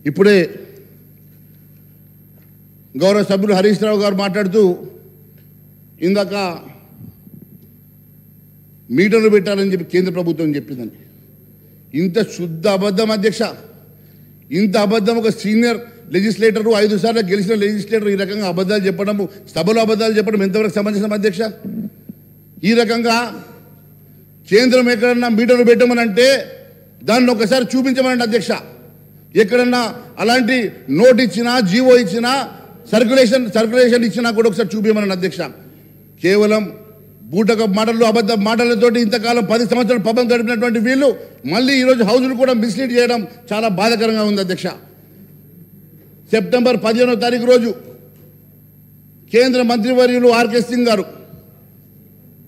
ఇప్పుడే గౌరవ సభ్యులు హరీష్ రావు గారు మాట్లాడుతూ ఇందాక మీటర్లు పెట్టాలని చెప్పి కేంద్ర ప్రభుత్వం చెప్పిందని. ఇంత శుద్ధ అబద్ధం అధ్యక్ష, ఇంత అబద్ధం ఒక సీనియర్ లెజిస్లేటరు 5 సార్లు గెలిచిన లెజిస్లేటర్ ఈ రకంగా అబద్ధాలు చెప్పడము, సభలో అబద్ధాలు చెప్పడం ఎంతవరకు సమంజసం అధ్యక్ష? ఈ రకంగా కేంద్రం ఎక్కడన్నా మీటర్లు పెట్టమని అంటే దాన్ని ఒకసారి చూపించమనండి అధ్యక్ష. ఎక్కడన్నా అలాంటి నోట్ ఇచ్చినా, జీవో ఇచ్చినా, సర్క్యులేషన్ ఇచ్చినా కూడా ఒకసారి చూపించమనండి అధ్యక్ష. కేవలం బూటక మాటలు, అబద్ధ మాటలతోటి ఇంతకాలం 10 సంవత్సరాలు పబ్బం గడిపినటువంటి వీళ్ళు మళ్ళీ ఈరోజు హౌస్ను కూడా మిస్లీడ్ చేయడం చాలా బాధాకరంగా ఉంది అధ్యక్ష. సెప్టెంబర్ 15వ తారీఖు రోజు కేంద్ర మంత్రివర్యులు ఆర్కే సింగ్ గారు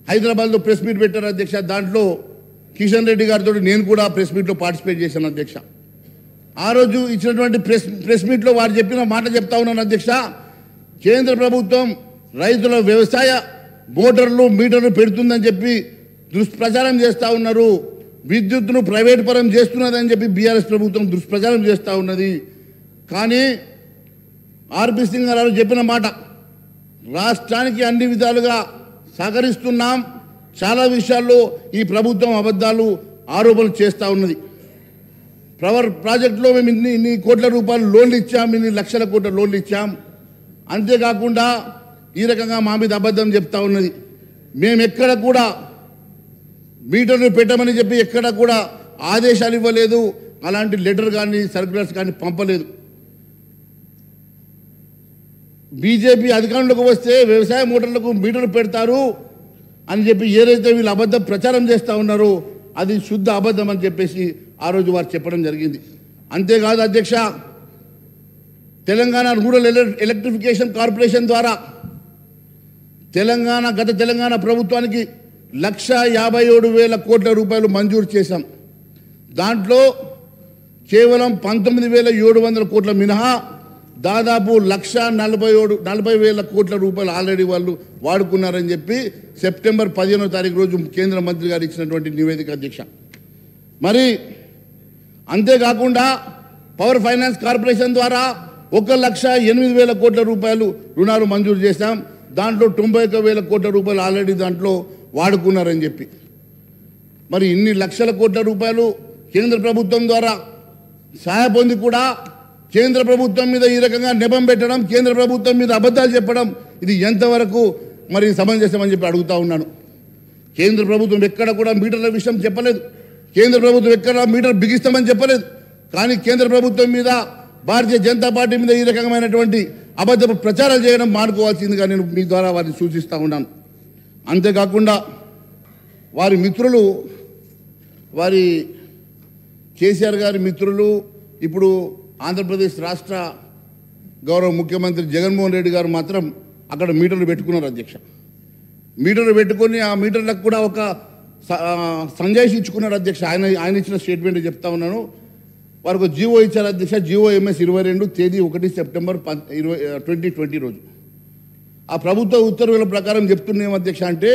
హైదరాబాద్లో ప్రెస్ మీట్ పెట్టారు అధ్యక్ష. దాంట్లో కిషన్ రెడ్డి గారితో నేను కూడా ప్రెస్ మీట్లో పార్టిసిపేట్ చేశాను అధ్యక్ష. ఆ రోజు ఇచ్చినటువంటి ప్రెస్ మీట్లో వారు చెప్పిన మాట చెప్తా ఉన్నాను అధ్యక్ష. కేంద్ర ప్రభుత్వం రైతుల వ్యవసాయ మోటార్లు మీటర్లు పెడుతుందని చెప్పి దుష్ప్రచారం చేస్తూ ఉన్నారు. విద్యుత్తును ప్రైవేట్ పరం చేస్తున్నదని చెప్పి బీఆర్ఎస్ ప్రభుత్వం దుష్ప్రచారం చేస్తూ ఉన్నది. కానీ ఆర్పి సింగ్ గారు చెప్పిన మాట, రాష్ట్రానికి అన్ని విధాలుగా సహకరిస్తున్నాం, చాలా విషయాల్లో ఈ ప్రభుత్వం అబద్ధాలు ఆరోపణలు చేస్తూ ఉన్నది. పవర్ ప్రాజెక్టులో మేము ఇన్ని కోట్ల రూపాయలు లోన్లు ఇచ్చాం, ఇన్ని లక్షల కోట్ల లోన్లు ఇచ్చాం. అంతేకాకుండా ఈ రకంగా మా మీద అబద్ధం చెప్తా ఉన్నది. మేము ఎక్కడ కూడా మీటర్లు పెట్టమని చెప్పి ఎక్కడ కూడా ఆదేశాలు ఇవ్వలేదు, అలాంటి లెటర్ కానీ సర్క్యులర్స్ కానీ పంపలేదు. బీజేపీ అధికారంలోకి వస్తే వ్యవసాయ మోటార్లకు మీటర్లు పెడతారు అని చెప్పి ఏదైతే వీళ్ళు అబద్ధం ప్రచారం చేస్తూ ఉన్నారో అది శుద్ధ అబద్ధం అని చెప్పేసి ఆ రోజు వారు చెప్పడం జరిగింది. అంతేకాదు అధ్యక్ష, తెలంగాణ రూరల్ ఎలక్ట్రిఫికేషన్ కార్పొరేషన్ ద్వారా గత తెలంగాణ ప్రభుత్వానికి 1,57,000 కోట్ల రూపాయలు మంజూరు చేశాం. దాంట్లో కేవలం 19,700 కోట్ల మినహా దాదాపు 1,40,000 కోట్ల రూపాయలు ఆల్రెడీ వాళ్ళు వాడుకున్నారని చెప్పి సెప్టెంబర్ 15వ తారీఖు రోజు కేంద్ర మంత్రి గారు ఇచ్చినటువంటి నివేదిక అధ్యక్ష. మరి అంతేకాకుండా పవర్ ఫైనాన్స్ కార్పొరేషన్ ద్వారా 1,08,000 కోట్ల రూపాయలు రుణాలు మంజూరు చేశాం. దాంట్లో 91,000 కోట్ల రూపాయలు ఆల్రెడీ దాంట్లో వాడుకున్నారని చెప్పి. మరి ఇన్ని లక్షల కోట్ల రూపాయలు కేంద్ర ప్రభుత్వం ద్వారా సహాయ పొంది కూడా కేంద్ర ప్రభుత్వం మీద ఈ రకంగా నెపం పెట్టడం, కేంద్ర ప్రభుత్వం మీద అబద్ధాలు చెప్పడం ఇది ఎంతవరకు మరి సమంజసమని చెప్పి అడుగుతా ఉన్నాను. కేంద్ర ప్రభుత్వం ఎక్కడ కూడా మీటర్ల విషయం చెప్పలేదు, కేంద్ర ప్రభుత్వం ఎక్కడ మీటర్ బిగిస్తామని చెప్పలేదు. కానీ కేంద్ర ప్రభుత్వం మీద, భారతీయ జనతా పార్టీ మీద ఈ రకమైనటువంటి అబద్ధపు ప్రచారాలు చేయడం మానుకోవాల్సిందిగా నేను మీ ద్వారా వారిని సూచిస్తూ ఉన్నాను. అంతేకాకుండా వారి మిత్రులు, వారి కేసీఆర్ గారి మిత్రులు ఇప్పుడు ఆంధ్రప్రదేశ్ రాష్ట్ర గౌరవ ముఖ్యమంత్రి జగన్మోహన్ రెడ్డి గారు మాత్రం అక్కడ మీటర్లు పెట్టుకున్నారు అధ్యక్ష. మీటర్లు పెట్టుకొని ఆ మీటర్లకు కూడా ఒక సంజాయిషి ఇచ్చుకున్నారు అధ్యక్ష. ఆయన ఇచ్చిన స్టేట్మెంట్ చెప్తా ఉన్నాను. వారికి జీవో ఇచ్చారు అధ్యక్ష. జీవో MS 22 తేదీ 1 సెప్టెంబర్ 2020 రోజు. ఆ ప్రభుత్వ ఉత్తర్వుల ప్రకారం చెప్తున్నాం అధ్యక్ష, అంటే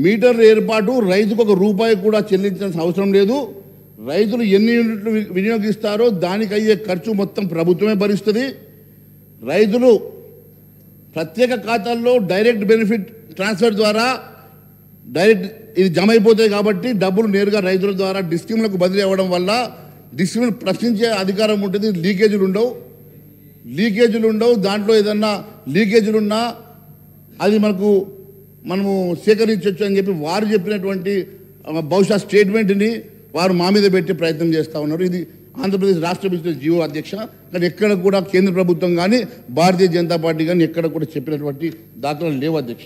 మీటర్ల ఏర్పాటు రైతుకు ₹1 కూడా చెల్లించాల్సిన అవసరం లేదు. రైతులు ఎన్ని యూనిట్లు వినియోగిస్తారో దానికి అయ్యే ఖర్చు మొత్తం ప్రభుత్వమే భరిస్తుంది. రైతులు ప్రత్యేక ఖాతాల్లో డైరెక్ట్ బెనిఫిట్ ట్రాన్స్ఫర్ ద్వారా డైరెక్ట్ ఇది జమ అయిపోతాయి కాబట్టి డబ్బులు నేరుగా రైతుల ద్వారా డిస్ట్రిక్ట్లకు బదిలీ అవ్వడం వల్ల డిస్ట్రిక్ట్ ప్రశ్నించే అధికారం ఉంటుంది. లీకేజీలు ఉండవు. దాంట్లో ఏదన్నా లీకేజీలు ఉన్నా అది మనము సేకరించవచ్చు అని చెప్పి వారు చెప్పినటువంటి బహుశా స్టేట్మెంట్ని వారు మా మీద పెట్టే ప్రయత్నం చేస్తూ ఉన్నారు. ఇది ఆంధ్రప్రదేశ్ రాష్ట్ర బిజినెస్ జీవో అధ్యక్ష. కానీ ఎక్కడ కూడా కేంద్ర ప్రభుత్వం కానీ భారతీయ జనతా పార్టీ కానీ ఎక్కడ కూడా చెప్పినటువంటి దాఖలాలు లేవు అధ్యక్ష.